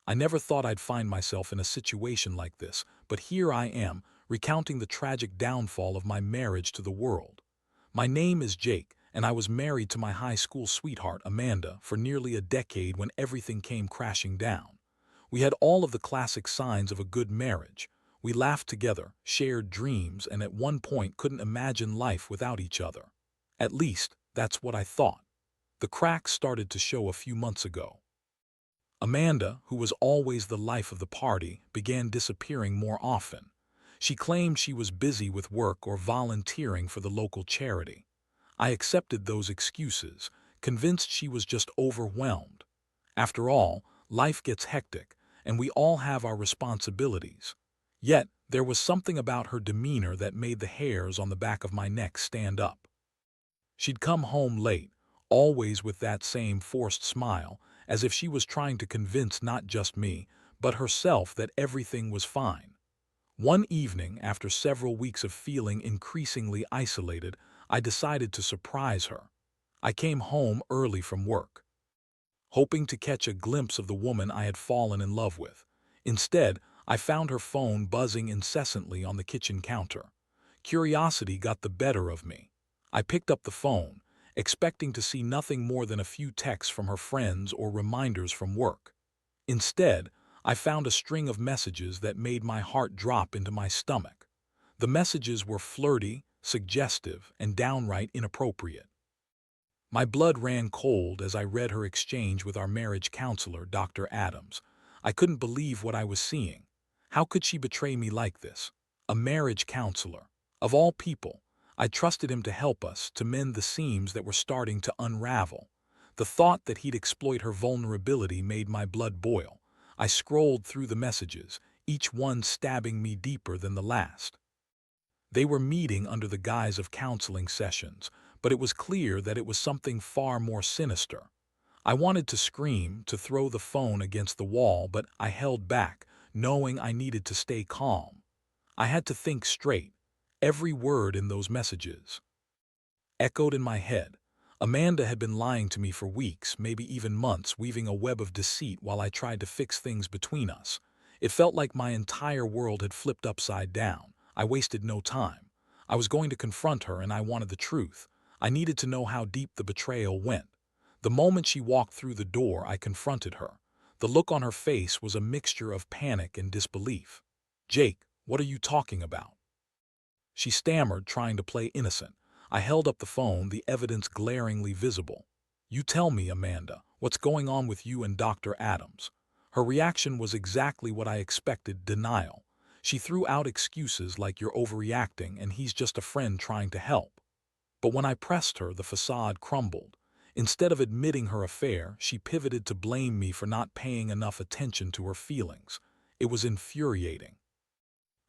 I never thought I'd find myself in a situation like this, but here I am, recounting the tragic downfall of my marriage to the world. My name is Jake, and I was married to my high school sweetheart, Amanda, for nearly a decade when everything came crashing down. We had all of the classic signs of a good marriage. We laughed together, shared dreams, and at one point couldn't imagine life without each other. At least, that's what I thought. The cracks started to show a few months ago. Amanda, who was always the life of the party, began disappearing more often. She claimed she was busy with work or volunteering for the local charity. I accepted those excuses, convinced she was just overwhelmed. After all, life gets hectic, and we all have our responsibilities. Yet, there was something about her demeanor that made the hairs on the back of my neck stand up. She'd come home late, always with that same forced smile, as if she was trying to convince not just me, but herself that everything was fine. One evening, after several weeks of feeling increasingly isolated, I decided to surprise her. I came home early from work, hoping to catch a glimpse of the woman I had fallen in love with. Instead, I found her phone buzzing incessantly on the kitchen counter. Curiosity got the better of me. I picked up the phone, expecting to see nothing more than a few texts from her friends or reminders from work. Instead, I found a string of messages that made my heart drop into my stomach. The messages were flirty, suggestive, and downright inappropriate. My blood ran cold as I read her exchange with our marriage counselor, Dr. Adams. I couldn't believe what I was seeing. How could she betray me like this? A marriage counselor. Of all people, I trusted him to help us, to mend the seams that were starting to unravel. The thought that he'd exploit her vulnerability made my blood boil. I scrolled through the messages, each one stabbing me deeper than the last. They were meeting under the guise of counseling sessions, but it was clear that it was something far more sinister. I wanted to scream, to throw the phone against the wall, but I held back, knowing I needed to stay calm. I had to think straight. Every word in those messages echoed in my head. Amanda had been lying to me for weeks, maybe even months, weaving a web of deceit while I tried to fix things between us. It felt like my entire world had flipped upside down. I wasted no time. I was going to confront her, and I wanted the truth. I needed to know how deep the betrayal went. The moment she walked through the door, I confronted her. The look on her face was a mixture of panic and disbelief. "Jake, what are you talking about?" She stammered, trying to play innocent. I held up the phone, the evidence glaringly visible. "You tell me, Amanda, what's going on with you and Dr. Adams?" Her reaction was exactly what I expected: denial. She threw out excuses like, "You're overreacting, and he's just a friend trying to help." But when I pressed her, the facade crumbled. Instead of admitting her affair, she pivoted to blame me for not paying enough attention to her feelings. It was infuriating.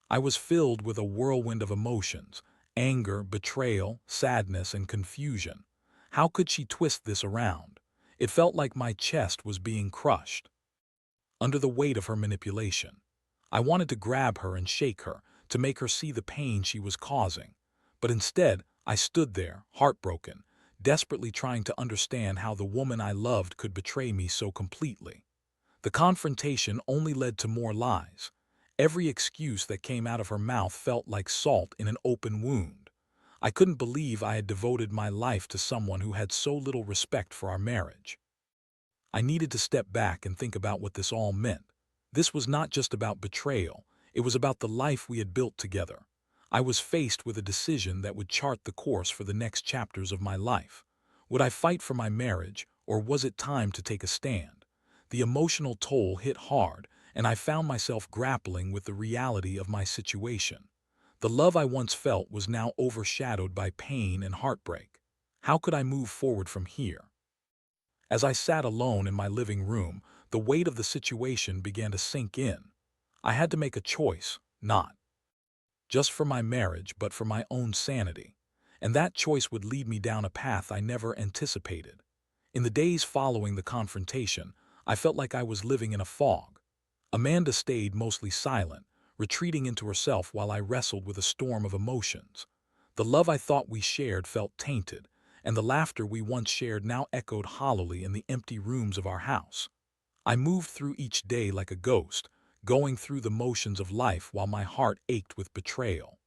I was filled with a whirlwind of emotions: anger, betrayal, sadness, and confusion. How could she twist this around? It felt like my chest was being crushed under the weight of her manipulation. I wanted to grab her and shake her, to make her see the pain she was causing. But instead, I stood there, heartbroken, desperately trying to understand how the woman I loved could betray me so completely. The confrontation only led to more lies. Every excuse that came out of her mouth felt like salt in an open wound. I couldn't believe I had devoted my life to someone who had so little respect for our marriage. I needed to step back and think about what this all meant. This was not just about betrayal, it was about the life we had built together. I was faced with a decision that would chart the course for the next chapters of my life. Would I fight for my marriage, or was it time to take a stand? The emotional toll hit hard, and I found myself grappling with the reality of my situation. The love I once felt was now overshadowed by pain and heartbreak. How could I move forward from here? As I sat alone in my living room, the weight of the situation began to sink in. I had to make a choice, not just for my marriage, but for my own sanity. And that choice would lead me down a path I never anticipated. In the days following the confrontation, I felt like I was living in a fog. Amanda stayed mostly silent, retreating into herself while I wrestled with a storm of emotions. The love I thought we shared felt tainted, and the laughter we once shared now echoed hollowly in the empty rooms of our house. I moved through each day like a ghost, going through the motions of life while my heart ached with betrayal.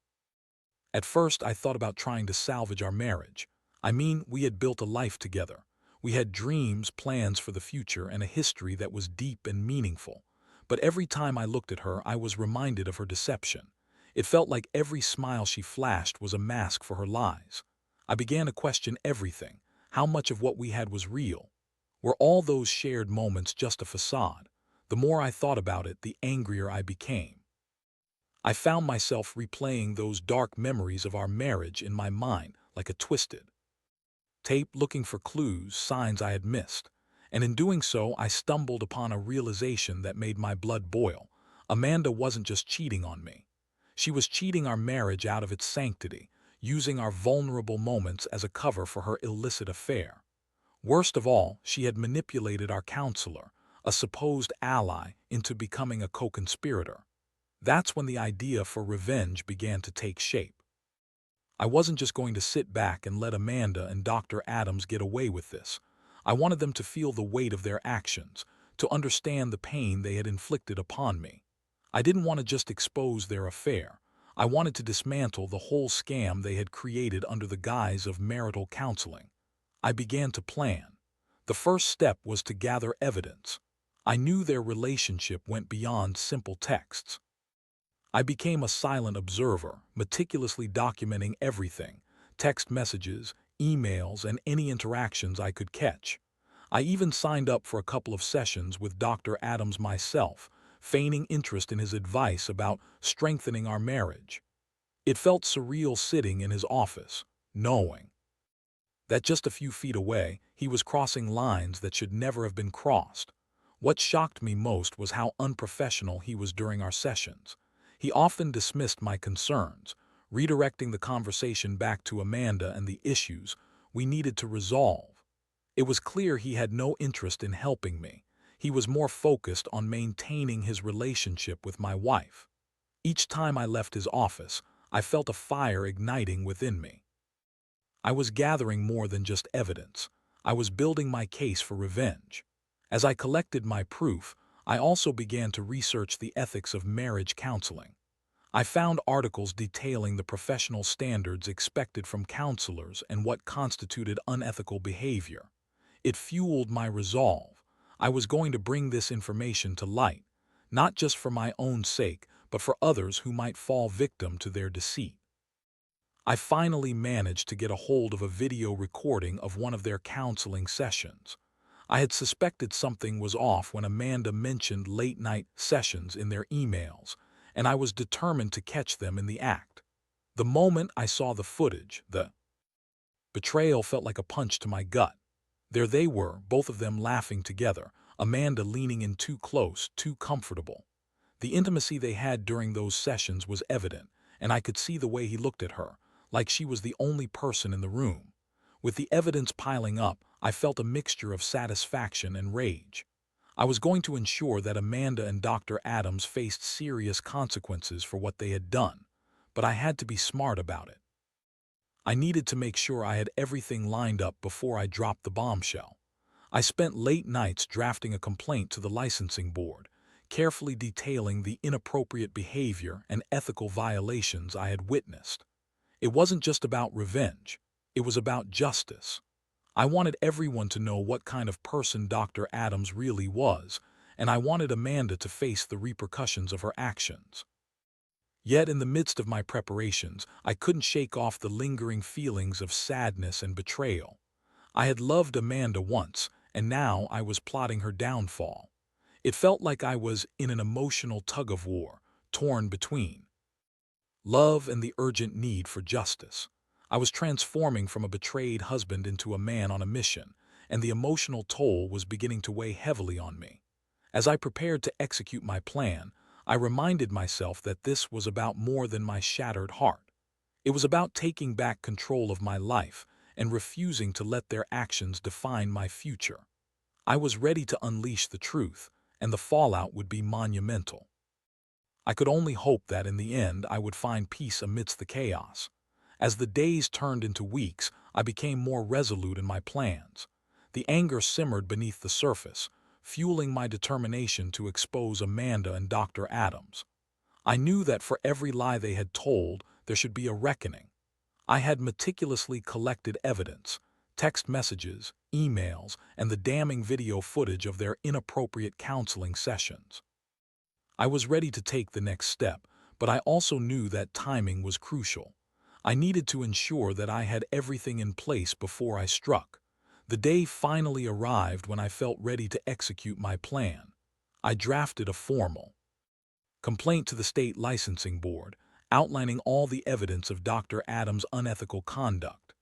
At first, I thought about trying to salvage our marriage. I mean, we had built a life together. We had dreams, plans for the future, and a history that was deep and meaningful. But every time I looked at her, I was reminded of her deception. It felt like every smile she flashed was a mask for her lies. I began to question everything. How much of what we had was real? Were all those shared moments just a facade? The more I thought about it, the angrier I became. I found myself replaying those dark memories of our marriage in my mind like a twisted tape, looking for clues, signs I had missed. And in doing so, I stumbled upon a realization that made my blood boil. Amanda wasn't just cheating on me. She was cheating our marriage out of its sanctity, using our vulnerable moments as a cover for her illicit affair. Worst of all, she had manipulated our counselor, a supposed ally, into becoming a co-conspirator. That's when the idea for revenge began to take shape. I wasn't just going to sit back and let Amanda and Dr. Adams get away with this. I wanted them to feel the weight of their actions, to understand the pain they had inflicted upon me. I didn't want to just expose their affair. I wanted to dismantle the whole scam they had created under the guise of marital counseling. I began to plan. The first step was to gather evidence. I knew their relationship went beyond simple texts. I became a silent observer, meticulously documenting everything: text messages, emails, and any interactions I could catch. I even signed up for a couple of sessions with Dr. Adams myself, feigning interest in his advice about strengthening our marriage. It felt surreal sitting in his office, knowing that just a few feet away, he was crossing lines that should never have been crossed. What shocked me most was how unprofessional he was during our sessions. He often dismissed my concerns, redirecting the conversation back to Amanda and the issues we needed to resolve. It was clear he had no interest in helping me. He was more focused on maintaining his relationship with my wife. Each time I left his office, I felt a fire igniting within me. I was gathering more than just evidence. I was building my case for revenge. As I collected my proof, I also began to research the ethics of marriage counseling. I found articles detailing the professional standards expected from counselors and what constituted unethical behavior. It fueled my resolve. I was going to bring this information to light, not just for my own sake, but for others who might fall victim to their deceit. I finally managed to get a hold of a video recording of one of their counseling sessions. I had suspected something was off when Amanda mentioned late-night sessions in their emails, and I was determined to catch them in the act. The moment I saw the footage, the betrayal felt like a punch to my gut. There they were, both of them laughing together, Amanda leaning in too close, too comfortable. The intimacy they had during those sessions was evident, and I could see the way he looked at her, like she was the only person in the room. With the evidence piling up, I felt a mixture of satisfaction and rage. I was going to ensure that Amanda and Dr. Adams faced serious consequences for what they had done, but I had to be smart about it. I needed to make sure I had everything lined up before I dropped the bombshell. I spent late nights drafting a complaint to the licensing board, carefully detailing the inappropriate behavior and ethical violations I had witnessed. It wasn't just about revenge. It was about justice. I wanted everyone to know what kind of person Dr. Adams really was, and I wanted Amanda to face the repercussions of her actions. Yet in the midst of my preparations, I couldn't shake off the lingering feelings of sadness and betrayal. I had loved Amanda once, and now I was plotting her downfall. It felt like I was in an emotional tug-of-war, torn between love and the urgent need for justice. I was transforming from a betrayed husband into a man on a mission, and the emotional toll was beginning to weigh heavily on me. As I prepared to execute my plan, I reminded myself that this was about more than my shattered heart. It was about taking back control of my life and refusing to let their actions define my future. I was ready to unleash the truth, and the fallout would be monumental. I could only hope that in the end I would find peace amidst the chaos. As the days turned into weeks, I became more resolute in my plans. The anger simmered beneath the surface, fueling my determination to expose Amanda and Dr. Adams. I knew that for every lie they had told, there should be a reckoning. I had meticulously collected evidence, text messages, emails, and the damning video footage of their inappropriate counseling sessions. I was ready to take the next step, but I also knew that timing was crucial. I needed to ensure that I had everything in place before I struck. The day finally arrived when I felt ready to execute my plan. I drafted a formal complaint to the state licensing board, outlining all the evidence of Dr. Adams' unethical conduct.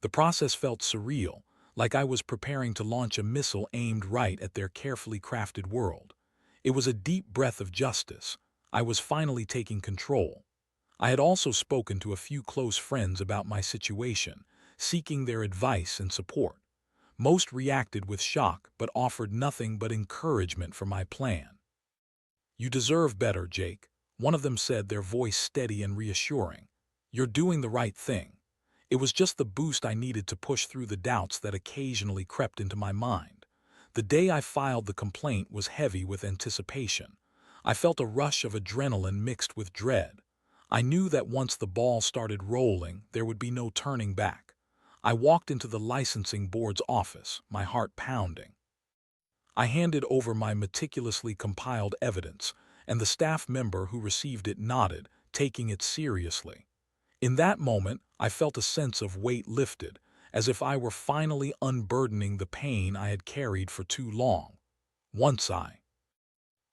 The process felt surreal, like I was preparing to launch a missile aimed right at their carefully crafted world. It was a deep breath of justice. I was finally taking control. I had also spoken to a few close friends about my situation, seeking their advice and support. Most reacted with shock but offered nothing but encouragement for my plan. "You deserve better, Jake," one of them said, their voice steady and reassuring. "You're doing the right thing." It was just the boost I needed to push through the doubts that occasionally crept into my mind. The day I filed the complaint was heavy with anticipation. I felt a rush of adrenaline mixed with dread. I knew that once the ball started rolling, there would be no turning back. I walked into the licensing board's office, my heart pounding. I handed over my meticulously compiled evidence, and the staff member who received it nodded, taking it seriously. In that moment, I felt a sense of weight lifted, as if I were finally unburdening the pain I had carried for too long. Once I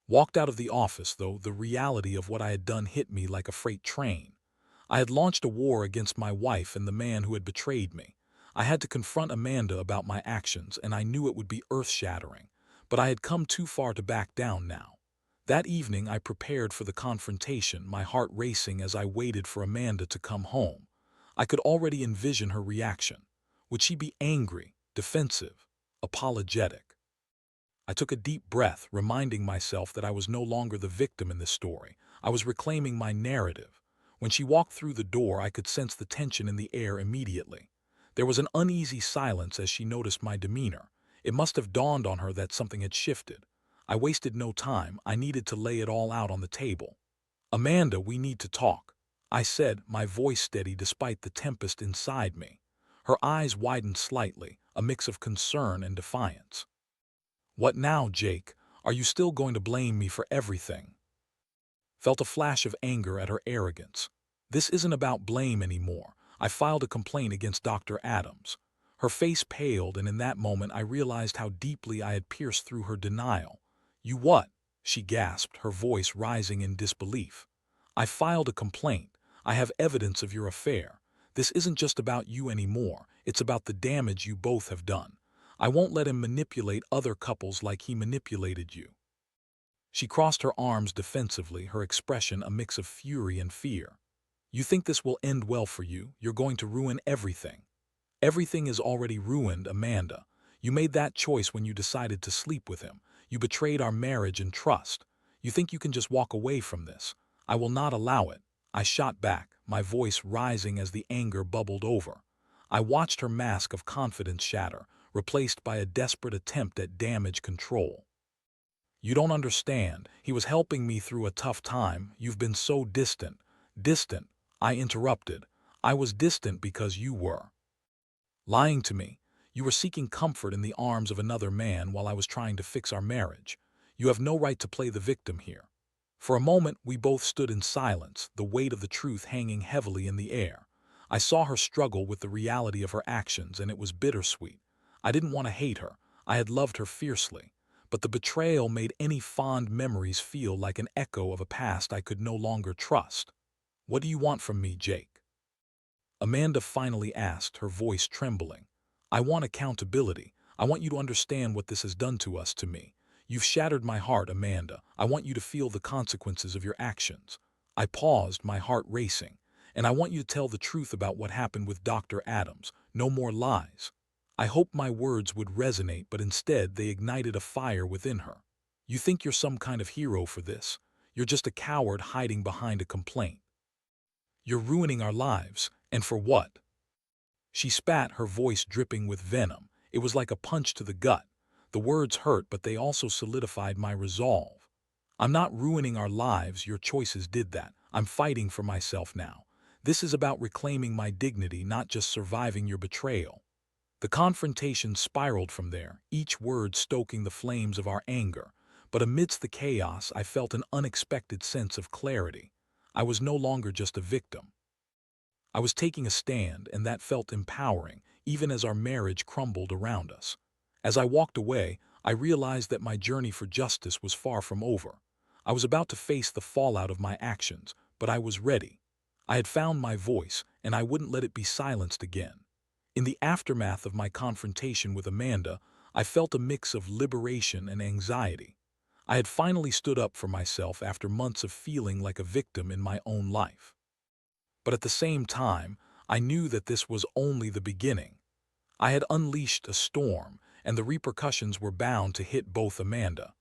walked out of the office, though, the reality of what I had done hit me like a freight train. I had launched a war against my wife and the man who had betrayed me. I had to confront Amanda about my actions, and I knew it would be earth-shattering. But I had come too far to back down now. That evening I prepared for the confrontation, my heart racing as I waited for Amanda to come home. I could already envision her reaction. Would she be angry, defensive, apologetic? I took a deep breath, reminding myself that I was no longer the victim in this story. I was reclaiming my narrative. When she walked through the door, I could sense the tension in the air immediately. There was an uneasy silence as she noticed my demeanor. It must have dawned on her that something had shifted. I wasted no time. I needed to lay it all out on the table. "Amanda, we need to talk," I said, my voice steady despite the tempest inside me. Her eyes widened slightly, a mix of concern and defiance. "What now, Jake? Are you still going to blame me for everything?" Felt a flash of anger at her arrogance. "This isn't about blame anymore. I filed a complaint against Dr. Adams." Her face paled, and in that moment I realized how deeply I had pierced through her denial. "You what?" she gasped, her voice rising in disbelief. "I filed a complaint. I have evidence of your affair. This isn't just about you anymore. It's about the damage you both have done. I won't let him manipulate other couples like he manipulated you." She crossed her arms defensively, her expression a mix of fury and fear. "You think this will end well for you? You're going to ruin everything." "Everything is already ruined, Amanda. You made that choice when you decided to sleep with him. You betrayed our marriage and trust. You think you can just walk away from this? I will not allow it." I shot back, my voice rising as the anger bubbled over. I watched her mask of confidence shatter, replaced by a desperate attempt at damage control. "You don't understand. He was helping me through a tough time. You've been so distant." "Distant?" I interrupted. "I was distant because you were lying to me. You were seeking comfort in the arms of another man while I was trying to fix our marriage. You have no right to play the victim here." For a moment, we both stood in silence, the weight of the truth hanging heavily in the air. I saw her struggle with the reality of her actions, and it was bittersweet. I didn't want to hate her. I had loved her fiercely. But the betrayal made any fond memories feel like an echo of a past I could no longer trust. "What do you want from me, Jake?" Amanda finally asked, her voice trembling. "I want accountability. I want you to understand what this has done to us, to me. You've shattered my heart, Amanda. I want you to feel the consequences of your actions." I paused, my heart racing. "And I want you to tell the truth about what happened with Dr. Adams. No more lies." I hoped my words would resonate, but instead they ignited a fire within her. "You think you're some kind of hero for this? You're just a coward hiding behind a complaint. You're ruining our lives, and for what?" She spat, her voice dripping with venom. It was like a punch to the gut. The words hurt, but they also solidified my resolve. I'm not ruining our lives, your choices did that. I'm fighting for myself now. This is about reclaiming my dignity, not just surviving your betrayal. The confrontation spiraled from there, each word stoking the flames of our anger. But amidst the chaos, I felt an unexpected sense of clarity. I was no longer just a victim. I was taking a stand, and that felt empowering, even as our marriage crumbled around us. As I walked away, I realized that my journey for justice was far from over. I was about to face the fallout of my actions, but I was ready. I had found my voice, and I wouldn't let it be silenced again. In the aftermath of my confrontation with Amanda, I felt a mix of liberation and anxiety. I had finally stood up for myself after months of feeling like a victim in my own life. But at the same time, I knew that this was only the beginning. I had unleashed a storm, and the repercussions were bound to hit both Amanda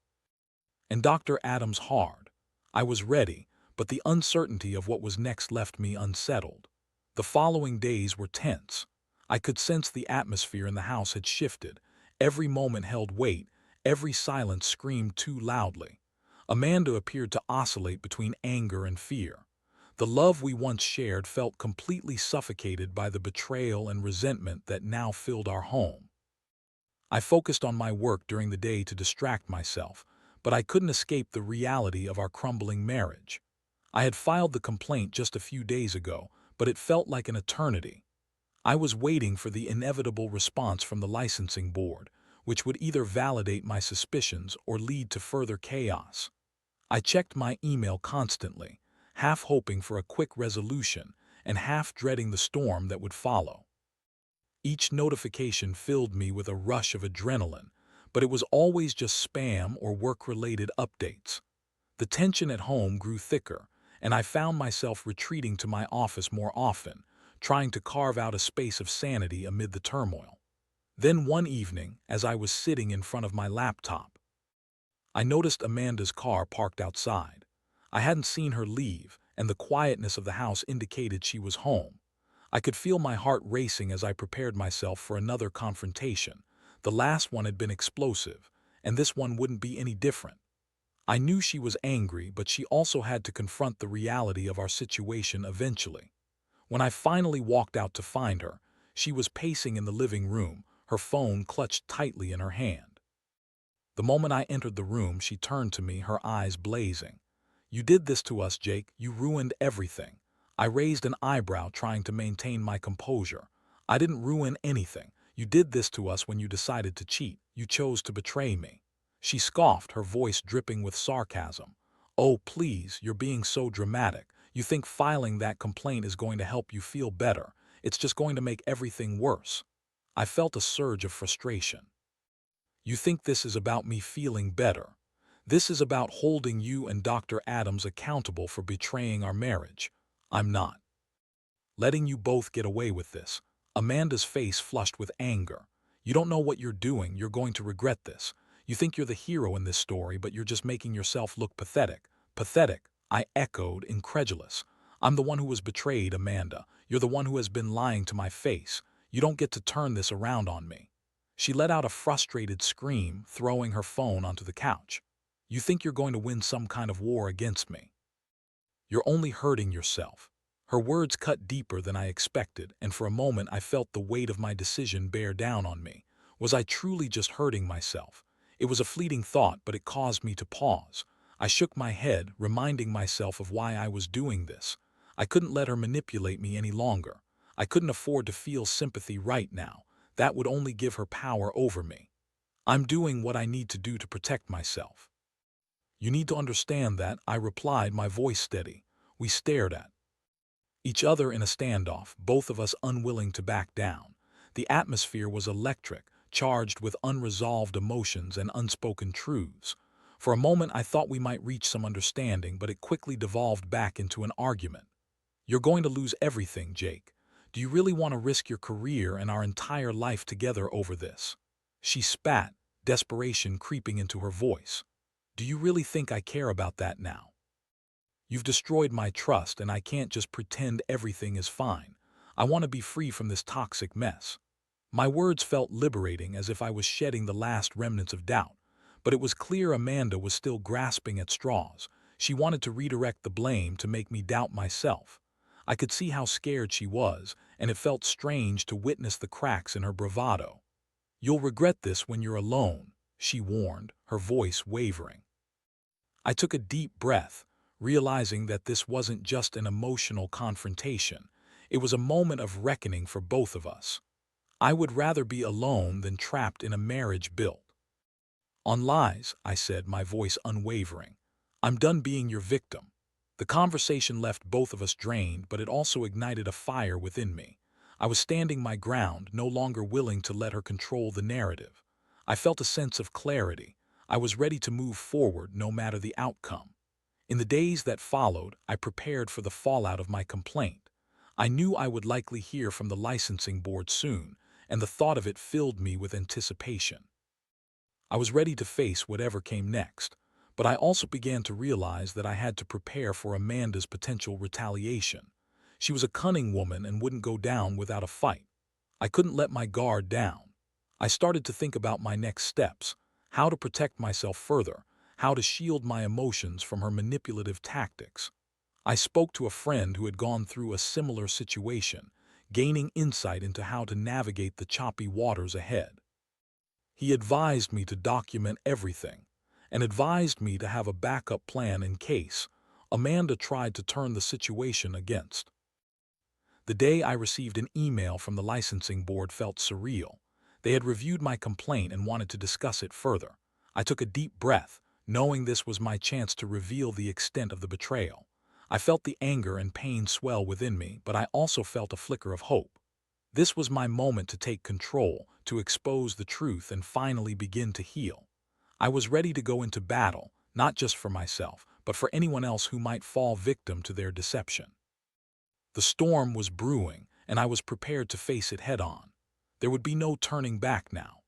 and Dr. Adams hard. I was ready, but the uncertainty of what was next left me unsettled. The following days were tense. I could sense the atmosphere in the house had shifted. Every moment held weight, every silence screamed too loudly. Amanda appeared to oscillate between anger and fear. The love we once shared felt completely suffocated by the betrayal and resentment that now filled our home. I focused on my work during the day to distract myself, but I couldn't escape the reality of our crumbling marriage. I had filed the complaint just a few days ago, but it felt like an eternity. I was waiting for the inevitable response from the licensing board, which would either validate my suspicions or lead to further chaos. I checked my email constantly, half hoping for a quick resolution and half dreading the storm that would follow. Each notification filled me with a rush of adrenaline, but it was always just spam or work-related updates. The tension at home grew thicker, and I found myself retreating to my office more often, trying to carve out a space of sanity amid the turmoil. Then one evening, as I was sitting in front of my laptop, I noticed Amanda's car parked outside. I hadn't seen her leave, and the quietness of the house indicated she was home. I could feel my heart racing as I prepared myself for another confrontation. The last one had been explosive, and this one wouldn't be any different. I knew she was angry, but she also had to confront the reality of our situation eventually. When I finally walked out to find her, she was pacing in the living room, her phone clutched tightly in her hand. The moment I entered the room, she turned to me, her eyes blazing. "You did this to us, Jake. You ruined everything." I raised an eyebrow, trying to maintain my composure. "I didn't ruin anything. You did this to us when you decided to cheat. You chose to betray me." She scoffed, her voice dripping with sarcasm. "Oh, please, you're being so dramatic. You think filing that complaint is going to help you feel better. It's just going to make everything worse." I felt a surge of frustration. "You think this is about me feeling better? This is about holding you and Dr. Adams accountable for betraying our marriage. I'm not letting you both get away with this." Amanda's face flushed with anger. "You don't know what you're doing. You're going to regret this. You think you're the hero in this story, but you're just making yourself look pathetic." "Pathetic?" I echoed, incredulous. "I'm the one who was betrayed, Amanda. You're the one who has been lying to my face. You don't get to turn this around on me." She let out a frustrated scream, throwing her phone onto the couch. "You think you're going to win some kind of war against me? You're only hurting yourself." Her words cut deeper than I expected, and for a moment I felt the weight of my decision bear down on me. Was I truly just hurting myself? It was a fleeting thought, but it caused me to pause. I shook my head, reminding myself of why I was doing this. I couldn't let her manipulate me any longer. I couldn't afford to feel sympathy right now. That would only give her power over me. "I'm doing what I need to do to protect myself. You need to understand that," I replied, my voice steady. We stared at each other in a standoff, both of us unwilling to back down. The atmosphere was electric, charged with unresolved emotions and unspoken truths. For a moment I thought we might reach some understanding, but it quickly devolved back into an argument. "You're going to lose everything, Jake. Do you really want to risk your career and our entire life together over this?" She spat, desperation creeping into her voice. "Do you really think I care about that now? You've destroyed my trust, and I can't just pretend everything is fine. I want to be free from this toxic mess." My words felt liberating, as if I was shedding the last remnants of doubt, but it was clear Amanda was still grasping at straws. She wanted to redirect the blame to make me doubt myself. I could see how scared she was, and it felt strange to witness the cracks in her bravado. "You'll regret this when you're alone," she warned, her voice wavering. I took a deep breath, realizing that this wasn't just an emotional confrontation. It was a moment of reckoning for both of us. I would rather be alone than trapped in a marriage built on lies, I said, my voice unwavering. "I'm done being your victim." The conversation left both of us drained, but it also ignited a fire within me. I was standing my ground, no longer willing to let her control the narrative. I felt a sense of clarity. I was ready to move forward no matter the outcome. In the days that followed, I prepared for the fallout of my complaint. I knew I would likely hear from the licensing board soon, and the thought of it filled me with anticipation. I was ready to face whatever came next, but I also began to realize that I had to prepare for Amanda's potential retaliation. She was a cunning woman and wouldn't go down without a fight. I couldn't let my guard down. I started to think about my next steps, how to protect myself further, how to shield my emotions from her manipulative tactics. I spoke to a friend who had gone through a similar situation, gaining insight into how to navigate the choppy waters ahead. He advised me to document everything, and advised me to have a backup plan in case Amanda tried to turn the situation against. The day I received an email from the licensing board felt surreal. They had reviewed my complaint and wanted to discuss it further. I took a deep breath, knowing this was my chance to reveal the extent of the betrayal. I felt the anger and pain swell within me, but I also felt a flicker of hope. This was my moment to take control, to expose the truth and finally begin to heal. I was ready to go into battle, not just for myself, but for anyone else who might fall victim to their deception. The storm was brewing, and I was prepared to face it head-on. There would be no turning back now.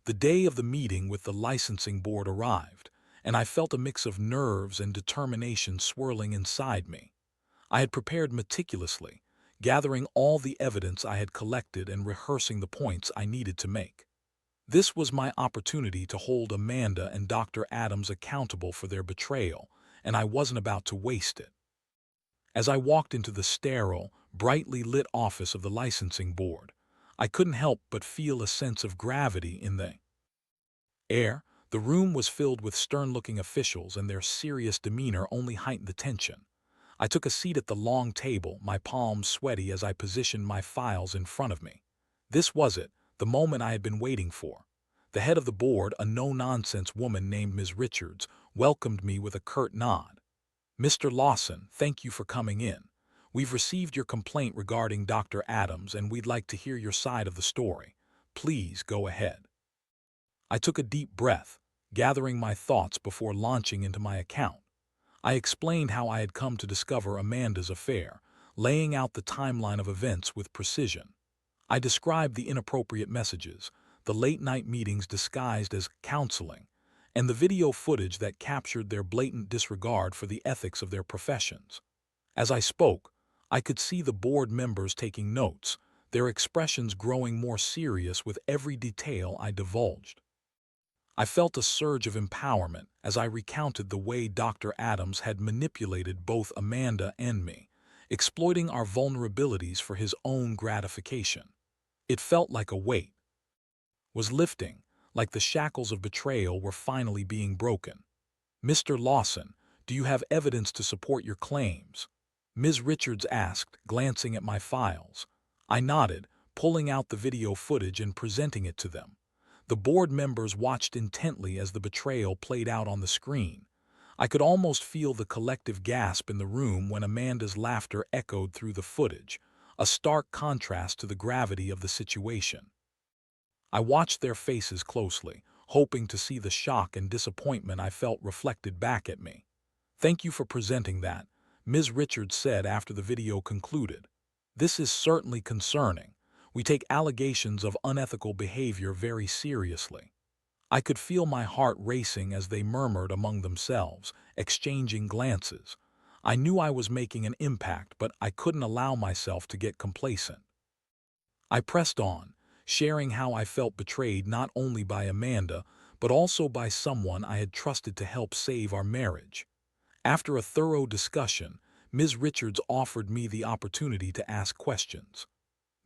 The day of the meeting with the licensing board arrived, and I felt a mix of nerves and determination swirling inside me. I had prepared meticulously, gathering all the evidence I had collected and rehearsing the points I needed to make. This was my opportunity to hold Amanda and Dr. Adams accountable for their betrayal, and I wasn't about to waste it. As I walked into the sterile, brightly lit office of the licensing board, I couldn't help but feel a sense of gravity in the air. The room was filled with stern-looking officials, and their serious demeanor only heightened the tension. I took a seat at the long table, my palms sweaty as I positioned my files in front of me. This was it, the moment I had been waiting for. The head of the board, a no-nonsense woman named Ms. Richards, welcomed me with a curt nod. "Mr. Lawson, thank you for coming in. We've received your complaint regarding Dr. Adams, and we'd like to hear your side of the story. Please go ahead." I took a deep breath, gathering my thoughts before launching into my account. I explained how I had come to discover Amanda's affair, laying out the timeline of events with precision. I described the inappropriate messages, the late-night meetings disguised as counseling, and the video footage that captured their blatant disregard for the ethics of their professions. As I spoke, I could see the board members taking notes, their expressions growing more serious with every detail I divulged. I felt a surge of empowerment as I recounted the way Dr. Adams had manipulated both Amanda and me, exploiting our vulnerabilities for his own gratification. It felt like a weight was lifting, like the shackles of betrayal were finally being broken. "Mr. Lawson, do you have evidence to support your claims?" Ms. Richards asked, glancing at my files. I nodded, pulling out the video footage and presenting it to them. The board members watched intently as the betrayal played out on the screen. I could almost feel the collective gasp in the room when Amanda's laughter echoed through the footage, a stark contrast to the gravity of the situation. I watched their faces closely, hoping to see the shock and disappointment I felt reflected back at me. "Thank you for presenting that," Ms. Richards said after the video concluded. "This is certainly concerning. We take allegations of unethical behavior very seriously." I could feel my heart racing as they murmured among themselves, exchanging glances. I knew I was making an impact, but I couldn't allow myself to get complacent. I pressed on, sharing how I felt betrayed not only by Amanda, but also by someone I had trusted to help save our marriage. After a thorough discussion, Ms. Richards offered me the opportunity to ask questions.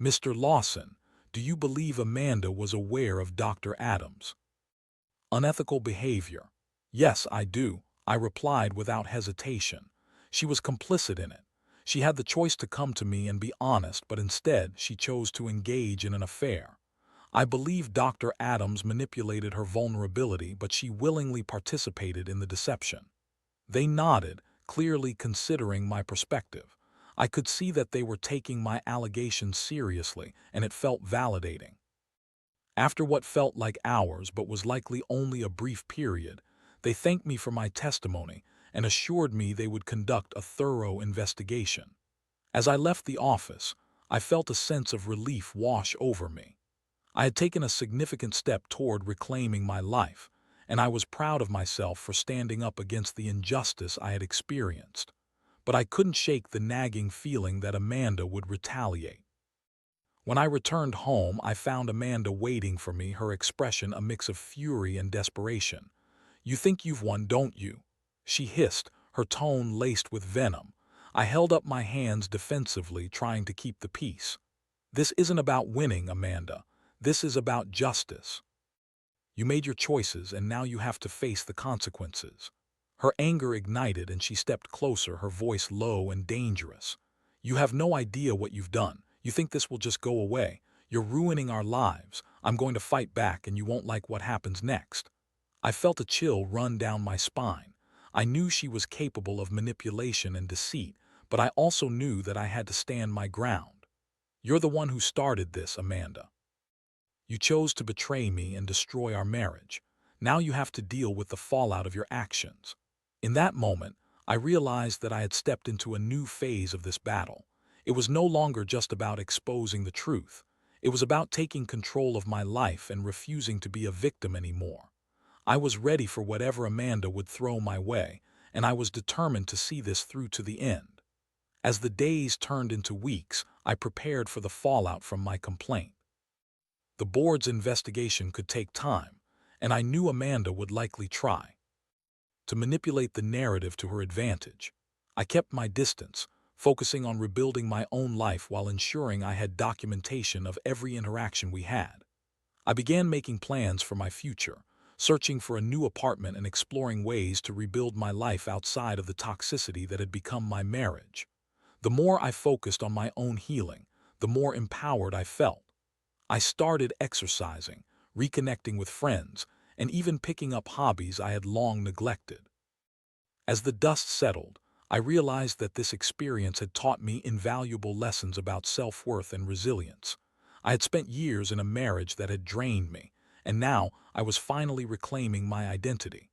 "Mr. Lawson, do you believe Amanda was aware of Dr. Adams' unethical behavior?" "Yes, I do," I replied without hesitation. "She was complicit in it. She had the choice to come to me and be honest, but instead she chose to engage in an affair. I believe Dr. Adams manipulated her vulnerability, but she willingly participated in the deception." They nodded, clearly considering my perspective. I could see that they were taking my allegations seriously, and it felt validating. After what felt like hours but was likely only a brief period, they thanked me for my testimony and assured me they would conduct a thorough investigation. As I left the office, I felt a sense of relief wash over me. I had taken a significant step toward reclaiming my life, and I was proud of myself for standing up against the injustice I had experienced. But I couldn't shake the nagging feeling that Amanda would retaliate. When I returned home, I found Amanda waiting for me, her expression a mix of fury and desperation. "You think you've won, don't you?" she hissed, her tone laced with venom. I held up my hands defensively, trying to keep the peace. "This isn't about winning, Amanda. This is about justice. You made your choices, and now you have to face the consequences." Her anger ignited, and she stepped closer, her voice low and dangerous. "You have no idea what you've done. You think this will just go away. You're ruining our lives. I'm going to fight back, and you won't like what happens next." I felt a chill run down my spine. I knew she was capable of manipulation and deceit, but I also knew that I had to stand my ground. "You're the one who started this, Amanda. You chose to betray me and destroy our marriage. Now you have to deal with the fallout of your actions." In that moment, I realized that I had stepped into a new phase of this battle. It was no longer just about exposing the truth. It was about taking control of my life and refusing to be a victim anymore. I was ready for whatever Amanda would throw my way, and I was determined to see this through to the end. As the days turned into weeks, I prepared for the fallout from my complaint. The board's investigation could take time, and I knew Amanda would likely try to manipulate the narrative to her advantage. I kept my distance, focusing on rebuilding my own life while ensuring I had documentation of every interaction we had. I began making plans for my future, searching for a new apartment and exploring ways to rebuild my life outside of the toxicity that had become my marriage. The more I focused on my own healing, the more empowered I felt. I started exercising, reconnecting with friends, and even picking up hobbies I had long neglected. As the dust settled, I realized that this experience had taught me invaluable lessons about self-worth and resilience. I had spent years in a marriage that had drained me, and now I was finally reclaiming my identity.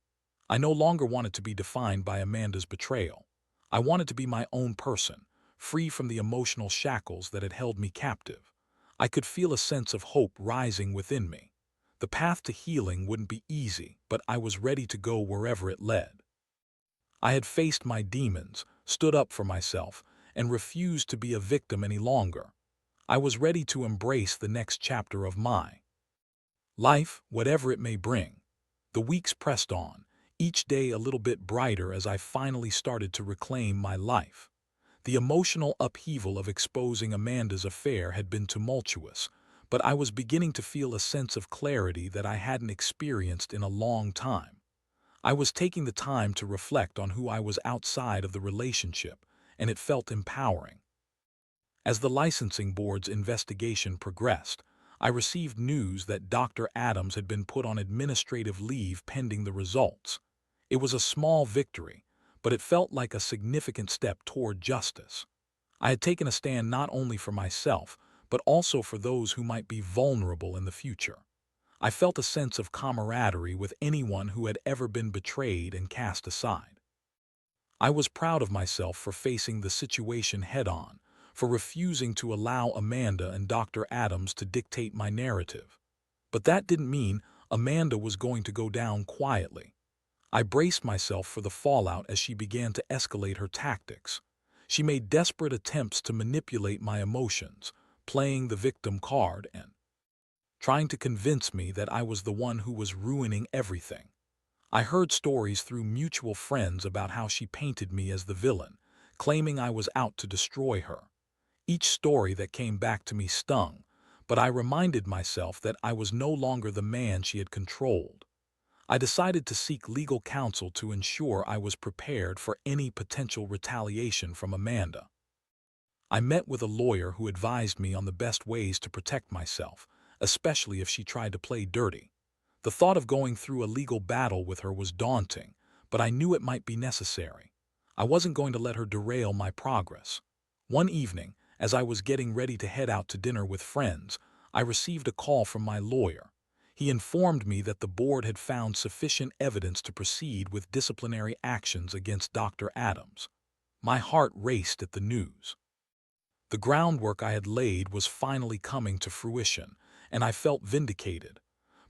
I no longer wanted to be defined by Amanda's betrayal. I wanted to be my own person, free from the emotional shackles that had held me captive. I could feel a sense of hope rising within me. The path to healing wouldn't be easy, but I was ready to go wherever it led. I had faced my demons, stood up for myself, and refused to be a victim any longer. I was ready to embrace the next chapter of my life, whatever it may bring. The weeks pressed on, each day a little bit brighter as I finally started to reclaim my life. The emotional upheaval of exposing Amanda's affair had been tumultuous, but I was beginning to feel a sense of clarity that I hadn't experienced in a long time. I was taking the time to reflect on who I was outside of the relationship, and it felt empowering. As the licensing board's investigation progressed, I received news that Dr. Adams had been put on administrative leave pending the results. It was a small victory, but it felt like a significant step toward justice. I had taken a stand not only for myself, but also for those who might be vulnerable in the future. I felt a sense of camaraderie with anyone who had ever been betrayed and cast aside. I was proud of myself for facing the situation head-on, for refusing to allow Amanda and Dr. Adams to dictate my narrative. But that didn't mean Amanda was going to go down quietly. I braced myself for the fallout as she began to escalate her tactics. She made desperate attempts to manipulate my emotions, playing the victim card, and trying to convince me that I was the one who was ruining everything. I heard stories through mutual friends about how she painted me as the villain, claiming I was out to destroy her. Each story that came back to me stung, but I reminded myself that I was no longer the man she had controlled. I decided to seek legal counsel to ensure I was prepared for any potential retaliation from Amanda. I met with a lawyer who advised me on the best ways to protect myself, especially if she tried to play dirty. The thought of going through a legal battle with her was daunting, but I knew it might be necessary. I wasn't going to let her derail my progress. One evening, as I was getting ready to head out to dinner with friends, I received a call from my lawyer. He informed me that the board had found sufficient evidence to proceed with disciplinary actions against Dr. Adams. My heart raced at the news. The groundwork I had laid was finally coming to fruition, and I felt vindicated.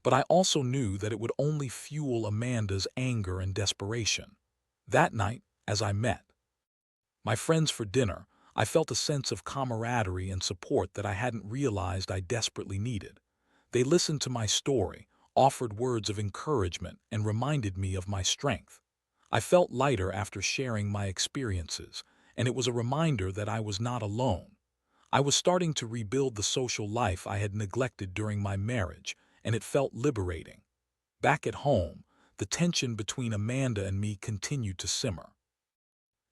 But I also knew that it would only fuel Amanda's anger and desperation. That night, as I met my friends for dinner, I felt a sense of camaraderie and support that I hadn't realized I desperately needed. They listened to my story, offered words of encouragement, and reminded me of my strength. I felt lighter after sharing my experiences, and it was a reminder that I was not alone. I was starting to rebuild the social life I had neglected during my marriage, and it felt liberating. Back at home, the tension between Amanda and me continued to simmer.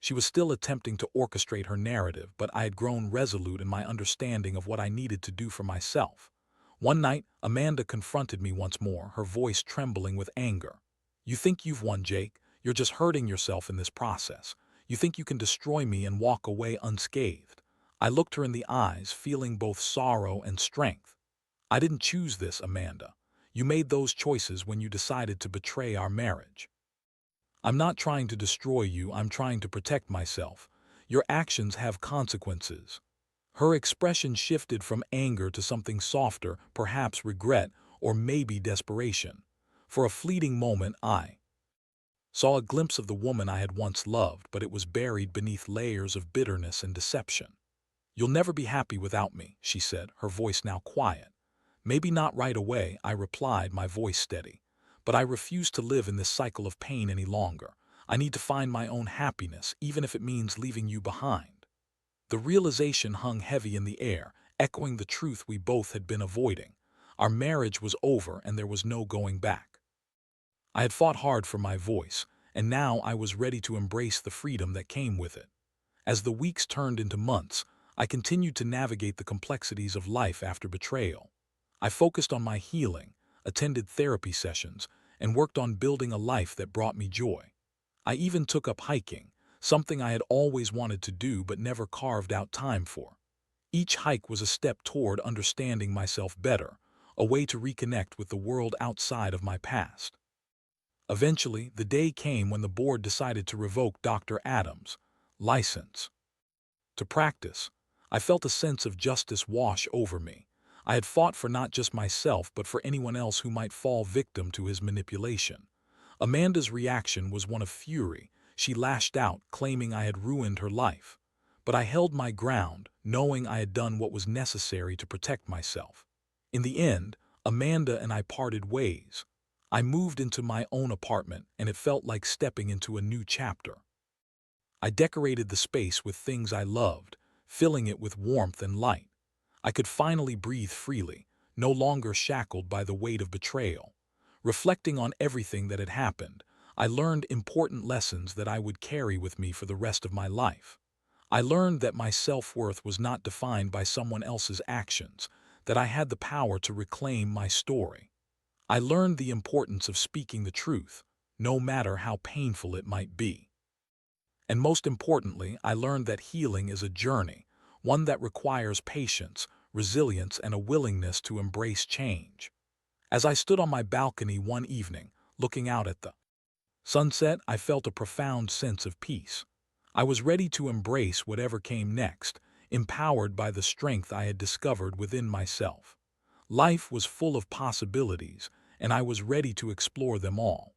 She was still attempting to orchestrate her narrative, but I had grown resolute in my understanding of what I needed to do for myself. One night, Amanda confronted me once more, her voice trembling with anger. "You think you've won, Jake? You're just hurting yourself in this process. You think you can destroy me and walk away unscathed." I looked her in the eyes, feeling both sorrow and strength. "I didn't choose this, Amanda. You made those choices when you decided to betray our marriage. I'm not trying to destroy you, I'm trying to protect myself. Your actions have consequences." Her expression shifted from anger to something softer, perhaps regret, or maybe desperation. For a fleeting moment, I saw a glimpse of the woman I had once loved, but it was buried beneath layers of bitterness and deception. "You'll never be happy without me," she said, her voice now quiet. "Maybe not right away," I replied, my voice steady. "But I refuse to live in this cycle of pain any longer. I need to find my own happiness, even if it means leaving you behind." The realization hung heavy in the air, echoing the truth we both had been avoiding. Our marriage was over and there was no going back. I had fought hard for my voice, and now I was ready to embrace the freedom that came with it. As the weeks turned into months, I continued to navigate the complexities of life after betrayal. I focused on my healing, attended therapy sessions, and worked on building a life that brought me joy. I even took up hiking, something I had always wanted to do but never carved out time for. Each hike was a step toward understanding myself better, a way to reconnect with the world outside of my past. Eventually, the day came when the board decided to revoke Dr. Adams' license to practice. I felt a sense of justice wash over me. I had fought for not just myself but for anyone else who might fall victim to his manipulation. Amanda's reaction was one of fury. She lashed out, claiming I had ruined her life. But I held my ground, knowing I had done what was necessary to protect myself. In the end, Amanda and I parted ways. I moved into my own apartment, and it felt like stepping into a new chapter. I decorated the space with things I loved, filling it with warmth and light. I could finally breathe freely, no longer shackled by the weight of betrayal. Reflecting on everything that had happened, I learned important lessons that I would carry with me for the rest of my life. I learned that my self-worth was not defined by someone else's actions, that I had the power to reclaim my story. I learned the importance of speaking the truth, no matter how painful it might be. And most importantly, I learned that healing is a journey, one that requires patience, resilience, and a willingness to embrace change. As I stood on my balcony one evening, looking out at the sunset, I felt a profound sense of peace. I was ready to embrace whatever came next, empowered by the strength I had discovered within myself. Life was full of possibilities, and I was ready to explore them all.